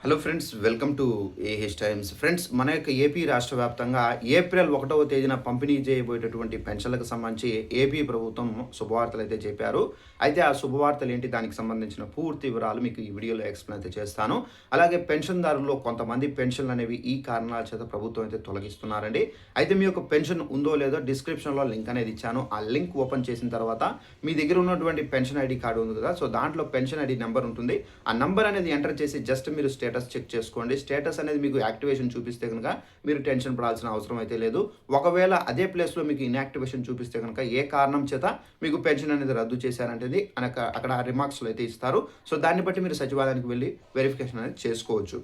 Hello friends, welcome to AH times. Friends, మన యొక్క AP రాష్ట్ర వ్యాప్తంగా ఏప్రిల్ 1వ తేదీన పంపిణీ చేయబోయేటటువంటి పెన్షన్లకు సంబంధించి ఏపీ ప్రభుత్వం శుభవార్తలు అయితే చెప్పారు. అయితే ఆ శుభవార్తలు ఏంటి, దానికి సంబంధించిన పూర్తి వివరాలు మీకు ఈ వీడియోలో ఎక్స్ప్లెయిన్ అయితే చేస్తాను. అలాగే పెన్షన్దారుల్లో కొంతమంది పెన్షన్లు అనేవి ఈ కారణాల చేత ప్రభుత్వం అయితే తొలగిస్తున్నారండి. అయితే మీ యొక్క పెన్షన్ ఉందో లేదో డిస్క్రిప్షన్లో లింక్ అనేది ఇచ్చాను. ఆ లింక్ ఓపెన్ చేసిన తర్వాత మీ దగ్గర ఉన్నటువంటి పెన్షన్ ఐడి కార్డు ఉంది కదా, సో దాంట్లో పెన్షన్ ఐడి నెంబర్ ఉంటుంది. ఆ నెంబర్ అనేది ఎంటర్ చేసి జస్ట్ మీరు స్టేటస్ చెక్ చేసుకోండి. స్టేటస్ అనేది మీకు యాక్టివేషన్ చూపిస్తే కనుక మీరు టెన్షన్ పడాల్సిన అవసరం అయితే లేదు. ఒకవేళ అదే ప్లేస్లో మీకు ఇన్యాక్టివేషన్ చూపిస్తే కనుక ఏ కారణం చేత మీకు పెన్షన్ అనేది రద్దు చేశారంటేది అక్కడ రిమార్క్స్లో అయితే ఇస్తారు. సో దాన్ని బట్టి మీరు సచివాలయానికి వెళ్ళి వెరిఫికేషన్ అనేది చేసుకోవచ్చు.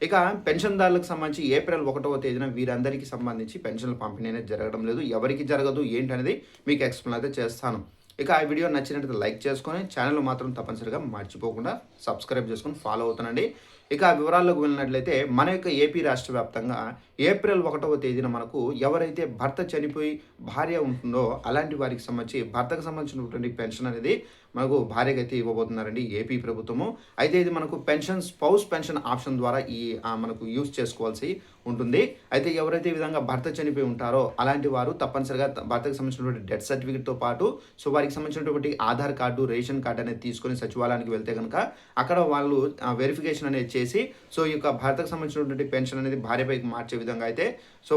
ఇక పెన్షన్దారులకు సంబంధించి ఏప్రిల్ 1వ తేదీన వీరందరికీ సంబంధించి పెన్షన్ల పంపిణీ అనేది జరగడం లేదు. ఎవరికి జరగదు ఏంటనేది మీకు ఎక్స్ప్లెయిన్ అయితే చేస్తాను. ఇక ఆ వీడియో నచ్చినట్లయితే లైక్ చేసుకొని ఛానల్ మాత్రం తప్పనిసరిగా మర్చిపోకుండా సబ్స్క్రైబ్ చేసుకొని ఫాలో అవుతానండి. ఇక ఆ వివరాల్లోకి వెళ్ళినట్లయితే మన యొక్క ఏపీ రాష్ట్ర వ్యాప్తంగా ఏప్రిల్ 1వ తేదీన మనకు ఎవరైతే భర్త చనిపోయి భార్య ఉంటుందో అలాంటి వారికి సంబంధించి భర్తకు సంబంధించినటువంటి పెన్షన్ అనేది మనకు భార్యగా అయితే ఇవ్వబోతున్నారండి ఏపీ ప్రభుత్వము. అయితే ఇది మనకు స్పౌస్ పెన్షన్ ఆప్షన్ ద్వారా మనకు యూజ్ చేసుకోవాల్సి ఉంటుంది. అయితే ఎవరైతే ఈ విధంగా భర్త చనిపోయి ఉంటారో అలాంటి వారు తప్పనిసరిగా భర్తకు సంబంధించినటువంటి డెత్ సర్టిఫికేట్తో పాటు వారికి సంబంధించినటువంటి ఆధార్ కార్డు, రేషన్ కార్డు అనేది తీసుకొని సచివాలయానికి వెళ్తే కనుక అక్కడ వాళ్ళు వెరిఫికేషన్ అనేది చేసి ఈ యొక్క భర్తకు సంబంధించినటువంటి పెన్షన్ అనేది భార్యపైకి మార్చే విధంగా అయితే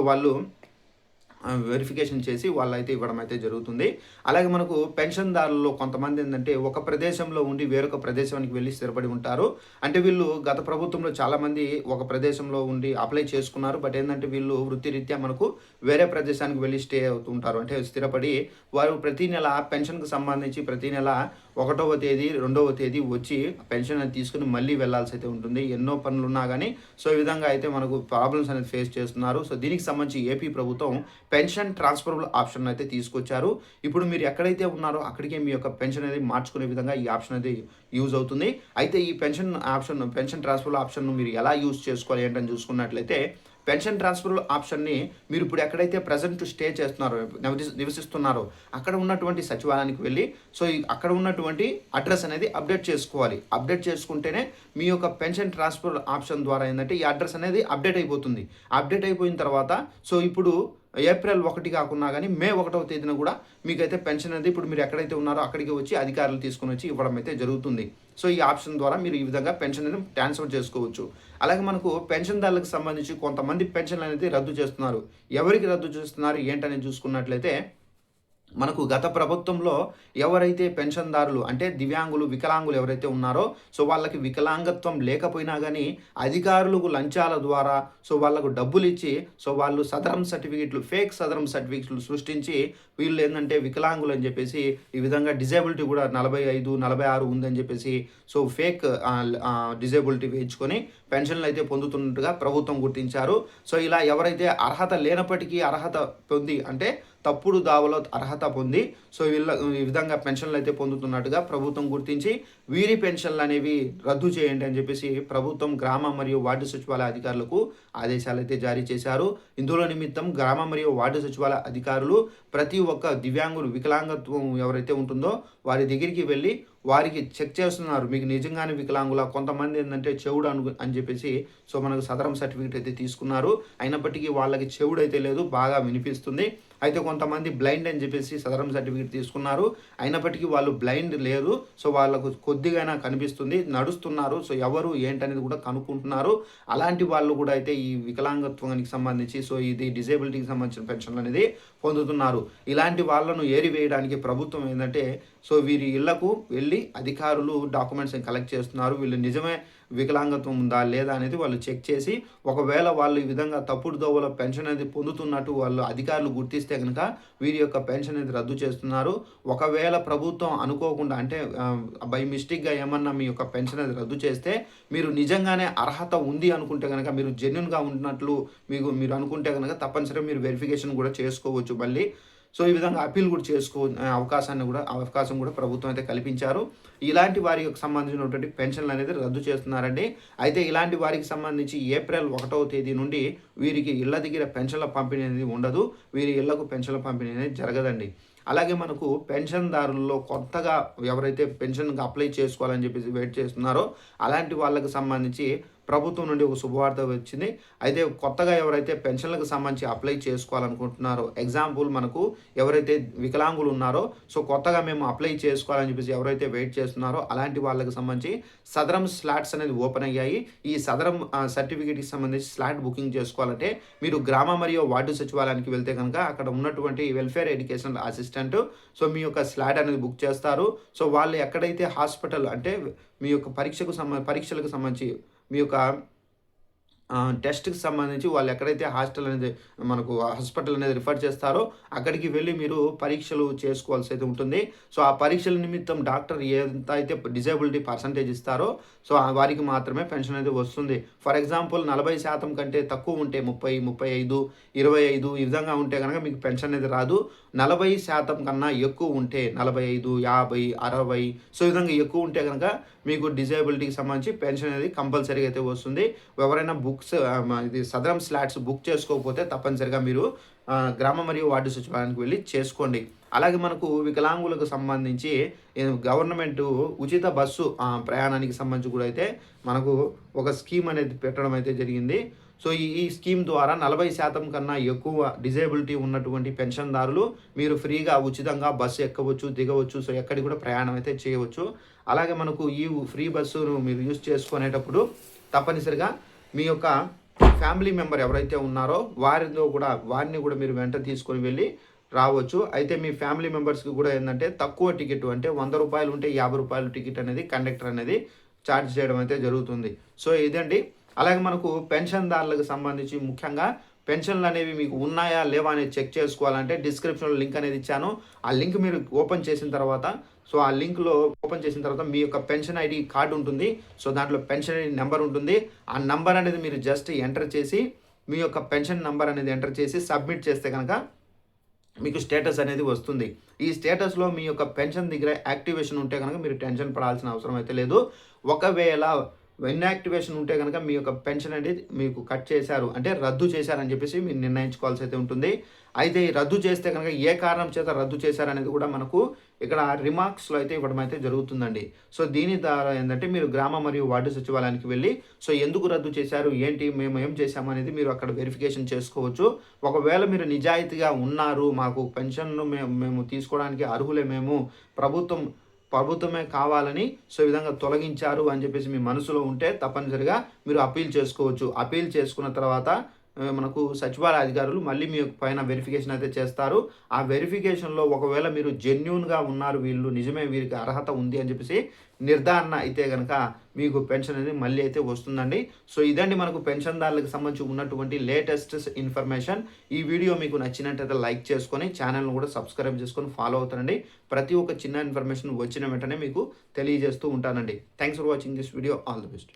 వాళ్ళు వెరిఫికేషన్ చేసి వాళ్ళైతే ఇవ్వడం అయితే జరుగుతుంది. అలాగే మనకు పెన్షన్దారుల్లో కొంతమంది ఏంటంటే ఒక ప్రదేశంలో ఉండి వేరొక ప్రదేశానికి వెళ్ళి స్థిరపడి ఉంటారు. అంటే వీళ్ళు గత ప్రభుత్వంలో చాలామంది ఒక ప్రదేశంలో ఉండి అప్లై చేసుకున్నారు. బట్ ఏంటంటే వీళ్ళు వృత్తిరీత్యా మనకు వేరే ప్రదేశానికి వెళ్ళి స్టే అవుతుంటారు. అంటే స్థిరపడి వారు ప్రతి నెల పెన్షన్కి సంబంధించి ప్రతి నెల 1వ తేదీ 2వ తేదీ వచ్చి పెన్షన్ అనేది తీసుకుని మళ్ళీ వెళ్లాల్సి అయితే ఉంటుంది. ఎన్నో పనులు ఉన్నా కానీ ఈ విధంగా అయితే మనకు ప్రాబ్లమ్స్ అనేది ఫేస్ చేస్తున్నారు. దీనికి సంబంధించి ఏపీ ప్రభుత్వం పెన్షన్ ట్రాన్స్ఫరబుల్ ఆప్షన్ అయితే తీసుకొచ్చారు. ఇప్పుడు మీరు ఎక్కడైతే ఉన్నారో అక్కడికే మీ యొక్క పెన్షన్ అనేది మార్చుకునే విధంగా ఈ ఆప్షన్ అనేది యూజ్ అవుతుంది. అయితే ఈ పెన్షన్ ట్రాన్స్ఫరబుల్ ఆప్షన్ మీరు ఎలా యూజ్ చేసుకోవాలి ఏంటని చూసుకున్నట్లయితే పెన్షన్ ట్రాన్స్ఫర్ ఆప్షన్ని మీరు ఇప్పుడు ఎక్కడైతే ప్రజెంట్ స్టే చేస్తున్నారో నివసిస్తున్నారో అక్కడ ఉన్నటువంటి సచివాలయానికి వెళ్ళి అక్కడ ఉన్నటువంటి అడ్రస్ అనేది అప్డేట్ చేసుకోవాలి. అప్డేట్ చేసుకుంటేనే మీ యొక్క పెన్షన్ ట్రాన్స్ఫర్ ఆప్షన్ ద్వారా ఏంటంటే ఈ అడ్రస్ అనేది అప్డేట్ అయిపోతుంది. అప్డేట్ అయిపోయిన తర్వాత ఇప్పుడు ఏప్రిల్ 1 కాకున్నా కానీ మే 1వ తేదీన కూడా మీకైతే పెన్షన్ అనేది ఇప్పుడు మీరు ఎక్కడైతే ఉన్నారో అక్కడికి వచ్చి అధికారులు తీసుకొని వచ్చి ఇవ్వడం అయితే జరుగుతుంది. ఈ ఆప్షన్ ద్వారా మీరు ఈ విధంగా పెన్షన్ అనేది ట్రాన్స్ఫర్ చేసుకోవచ్చు. అలాగే మనకు పెన్షన్దారులకు సంబంధించి కొంతమంది పెన్షన్లు అనేది రద్దు చేస్తున్నారు. ఎవరికి రద్దు చేస్తున్నారు ఏంటనేది చూసుకున్నట్లయితే మనకు గత ప్రభుత్వంలో ఎవరైతే పెన్షన్దారులు అంటే దివ్యాంగులు, వికలాంగులు ఎవరైతే ఉన్నారో వాళ్ళకి వికలాంగత్వం లేకపోయినా కానీ అధికారులకు లంచాల ద్వారా వాళ్ళకు డబ్బులు ఇచ్చి వాళ్ళు ఫేక్ సదరం సర్టిఫికెట్లు సృష్టించి వీళ్ళు ఏంటంటే వికలాంగులు అని చెప్పేసి ఈ విధంగా డిజేబిలిటీ కూడా 45, 46 ఉందని చెప్పేసి ఫేక్ డిజేబిలిటీ వేయించుకొని పెన్షన్లు అయితే పొందుతున్నట్టుగా ప్రభుత్వం గుర్తించారు. ఇలా ఎవరైతే అర్హత లేనప్పటికీ అర్హత పొంది అంటే తప్పుడు దావలో అర్హత పొంది ఈ విధంగా పెన్షన్లు అయితే పొందుతున్నట్టుగా ప్రభుత్వం గుర్తించి వీరి పెన్షన్లు అనేవి రద్దు చేయండి అని చెప్పేసి ప్రభుత్వం గ్రామ మరియు వార్డు సచివాలయ అధికారులకు ఆదేశాలు అయితే జారీ చేశారు. ఇందులో నిమిత్తం గ్రామ మరియు వార్డు సచివాలయ అధికారులు ప్రతి ఒక్క దివ్యాంగులు, వికలాంగత్వం ఎవరైతే ఉంటుందో వారి దగ్గరికి వెళ్ళి వారికి చెక్ చేస్తున్నారు. మీకు నిజంగానే వికలాంగుల కొంతమంది ఏంటంటే చెవుడు అని చెప్పేసి మనకు సదరం సర్టిఫికేట్ అయితే తీసుకున్నారు. అయినప్పటికీ వాళ్ళకి చెవుడు అయితే లేదు, బాగా వినిపిస్తుంది. అయితే కొంతమంది బ్లైండ్ అని చెప్పేసి సదరం సర్టిఫికేట్ తీసుకున్నారు. అయినప్పటికీ వాళ్ళు బ్లైండ్ లేదు, వాళ్ళకు కొద్దిగా కనిపిస్తుంది, నడుస్తున్నారు. ఎవరు ఏంటనేది కూడా కనుక్కుంటున్నారు. అలాంటి వాళ్ళు కూడా అయితే ఈ వికలాంగత్వానికి సంబంధించి ఇది డిజేబిలిటీకి సంబంధించిన పెన్షన్లు అనేది పొందుతున్నారు. ఇలాంటి వాళ్ళను ఏరివేయడానికి ప్రభుత్వం ఏంటంటే వీరి ఇళ్లకు వెళ్ళి అధికారులు డాక్యుమెంట్స్ కలెక్ట్ చేస్తున్నారు. వీళ్ళు నిజమే వికలాంగత్వం ఉందా లేదా అనేది వాళ్ళు చెక్ చేసి ఒకవేళ వాళ్ళు ఈ విధంగా తప్పుడు దోవలో పెన్షన్ అనేది పొందుతున్నట్టు వాళ్ళు అధికారులు గుర్తిస్తే కనుక వీరి యొక్క పెన్షన్ అనేది రద్దు చేస్తున్నారు. ఒకవేళ ప్రభుత్వం అనుకోకుండా అంటే బై మిస్టేక్గా ఏమన్నా మీ యొక్క పెన్షన్ అనేది రద్దు చేస్తే మీరు నిజంగానే అర్హత ఉంది అనుకుంటే కనుక మీరు జెన్యున్గా ఉన్నట్లు మీరు అనుకుంటే కనుక తప్పనిసరిగా మీరు వెరిఫికేషన్ కూడా చేసుకోవచ్చు మళ్ళీ. ఈ విధంగా అప్పీల్ కూడా అవకాశం కూడా ప్రభుత్వం అయితే కల్పించారు. ఇలాంటి వారికి సంబంధించినటువంటి పెన్షన్లు అనేది రద్దు చేస్తున్నారండి. అయితే ఇలాంటి వారికి సంబంధించి ఏప్రిల్ 1వ తేదీ నుండి వీరికి ఇళ్ల దగ్గర పెన్షన్ల పంపిణీ అనేది ఉండదు. వీరి ఇళ్లకు పెన్షన్ల పంపిణీ అనేది జరగదండి. అలాగే మనకు పెన్షన్దారుల్లో కొత్తగా ఎవరైతే పెన్షన్కి అప్లై చేసుకోవాలని చెప్పేసి వెయిట్ చేస్తున్నారో అలాంటి వాళ్ళకి సంబంధించి ప్రభుత్వం నుండి ఒక శుభవార్త వచ్చింది. అయితే కొత్తగా ఎవరైతే పెన్షన్‌లకు సంబంధించి అప్లై చేసుకోవాలనుకుంటున్నారో, ఎగ్జాంపుల్ మనకు ఎవరైతే వికలాంగులు ఉన్నారో, సో కొత్తగా మేము అప్లై చేసుకోవాలని చెప్పేసి ఎవరైతే వెయిట్ చేస్తున్నారో అలాంటి వాళ్ళకి సంబంధించి సదరం స్లాట్స్ అనేది ఓపెన్ అయ్యాయి. ఈ సదరం సర్టిఫికేట్‌కి సంబంధించి స్లాట్ బుకింగ్ చేసుకోవాలంటే మీరు గ్రామ మరియు వార్డు సచివాలయానికి వెళ్తే గనుక అక్కడ ఉన్నటువంటి వెల్ఫేర్ ఎడ్యుకేషన్ అసిస్టెంట్ సో మీ యొక్క స్లాట్ అనేది బుక్ చేస్తారు. సో వాళ్ళు ఎక్కడైతే హాస్పిటల్ అంటే మీ యొక్క పరీక్షలకు సంబంధించి మీ యొక్క టెస్ట్‌కి సంబంధించి వాళ్ళు ఎక్కడైతే హాస్పిటల్ అనేది రిఫర్ చేస్తారో అక్కడికి వెళ్లి మీరు పరీక్షలు చేసుకోవాల్సి అయితే ఉంటుంది. సో ఆ పరీక్షల నిమిత్తం డాక్టర్ ఎంత అయితే డిజేబిలిటీ పర్సెంటేజ్ ఇస్తారో సో వారికి మాత్రమే పెన్షన్ అనేది వస్తుంది. ఫర్ ఎగ్జాంపుల్ 40% కంటే తక్కువ ఉంటే 30, 35, 25 ఈ విధంగా ఉంటే గనక మీకు పెన్షన్ అనేది రాదు. 40% కన్నా ఎక్కువ ఉంటే 45, 50, 60 సో ఈ విధంగా ఎక్కువ ఉంటే గనక మీకు డిజేబిలిటీకి సంబంధించి పెన్షన్ అనేది కంపల్సరీగా అయితే వస్తుంది. ఎవరైనా ఇది సదరం స్లాట్స్ బుక్ చేసుకోకపోతే తప్పనిసరిగా మీరు గ్రామ మరియు వార్డు సచివాలయానికి వెళ్ళి చేసుకోండి. అలాగే మనకు వికలాంగులకు సంబంధించి గవర్నమెంట్ ఉచిత బస్సు ప్రయాణానికి సంబంధించి కూడా అయితే మనకు ఒక స్కీమ్ అనేది పెట్టడం అయితే జరిగింది. సో ఈ స్కీమ్ ద్వారా 40% కన్నా ఎక్కువ డిజేబిలిటీ ఉన్నటువంటి పెన్షన్దారులు మీరు ఫ్రీగా ఉచితంగా బస్సు ఎక్కవచ్చు, దిగవచ్చు. సో ఎక్కడికి కూడా ప్రయాణం అయితే చేయవచ్చు. అలాగే మనకు ఈ ఫ్రీ బస్సును మీరు యూజ్ చేసుకునేటప్పుడు తప్పనిసరిగా మీ యొక్క ఫ్యామిలీ మెంబర్ ఎవరైతే ఉన్నారో వారిని కూడా మీరు వెంట తీసుకొని వెళ్ళి రావచ్చు. అయితే మీ ఫ్యామిలీ మెంబర్స్‌కి కూడా ఏందంటే తక్కువ టికెట్ అంటే ₹100 ఉంటే ₹50 టికెట్ అనేది కండక్టర్ అనేది ఛార్జ్ చేయడం అయితే జరుగుతుంది. సో ఇదండి. అలాగే మనకు పెన్షన్‌దారులకు సంబంధించి ముఖ్యంగా పెన్షన్‌లు అనేవి మీకు ఉన్నాయా? లేవా? అనేది చెక్ చేసుకోవాలంటే డిస్క్రిప్షన్‌లో లింక్ అనేది ఇచ్చాను. ఆ లింక్ మీరు ఓపెన్ చేసిన తర్వాత సో ఆ లింక్‌లో ఓపెన్ చేసిన తర్వాత మీ యొక్క పెన్షన్ ఐడీ కార్డ్ ఉంటుంది. సో దాంట్లో పెన్షన్ ఐడీ నంబర్ ఉంటుంది. ఆ నంబర్ అనేది మీరు జస్ట్ ఎంటర్ చేసి మీ యొక్క పెన్షన్ నంబర్ అనేది ఎంటర్ చేసి సబ్మిట్ చేస్తే గనక మీకు స్టేటస్ అనేది వస్తుంది. ఈ స్టేటస్‌లో మీ యొక్క పెన్షన్ దగ్గర యాక్టివేషన్ ఉంటే గనక మీరు టెన్షన్ పడాల్సిన అవసరం అయితే లేదు. ఒకవేళ ఇన్యాక్టివేషన్ ఉంటే గనక మీ యొక్క పెన్షన్ అనేది మీకు కట్ చేశారు అంటే రద్దు చేశారని చెప్పేసి మీరు నిర్ణయించుకోవాల్సి అయితే ఉంటుంది. అయితే ఈ రద్దు చేస్తే కనుక ఏ కారణం చేత రద్దు చేశారనేది కూడా మనకు ఇక్కడ రిమార్క్స్‌లో అయితే ఇవ్వడం అయితే జరుగుతుందండి. సో దీని ద్వారా ఏందంటే మీరు గ్రామ మరియు వార్డు సచివాలయానికి వెళ్ళి సో ఎందుకు రద్దు చేశారు? ఏంటి? మేము ఏం చేశాము? అనేది మీరు అక్కడ వెరిఫికేషన్ చేసుకోవచ్చు. ఒకవేళ మీరు నిజాయితీగా ఉన్నారు, మాకు పెన్షన్‌ను మేము తీసుకోవడానికి అర్హులే ప్రభుత్వమే కావాలని సో ఈ విధంగా తొలగించారు అని చెప్పేసి మీ మనసులో ఉంటే తప్పనిసరిగా మీరు అప్పీల్ చేసుకోవచ్చు. అప్పీల్ చేసుకున్న తర్వాత మనకు సచివాలయ అధికారులు మళ్ళీ మీ పైన వెరిఫికేషన్ అయితే చేస్తారు. ఆ వెరిఫికేషన్‌లో ఒకవేళ మీరు జెన్యూన్‌గా ఉన్నారు, నిజమే వీరికి అర్హత ఉంది అని చెప్పేసి నిర్ధారణ అయితే గనక మీకు పెన్షన్ అనేది మళ్ళీ అయితే వస్తుందండి. సో ఇదండి మనకు పెన్షన్‌దారులకు సంబంధించి ఉన్నటువంటి లేటెస్ట్ ఇన్ఫర్మేషన్. ఈ వీడియో మీకు నచ్చినట్టయితే లైక్ చేసుకొని ఛానల్‌ను కూడా సబ్స్క్రైబ్ చేసుకొని ఫాలో అవుతారండి. ప్రతి ఒక్క చిన్న ఇన్ఫర్మేషన్ వచ్చిన వెంటనే మీకు తెలియజేస్తూ ఉంటానండి. Thanks for watching this video. All the best.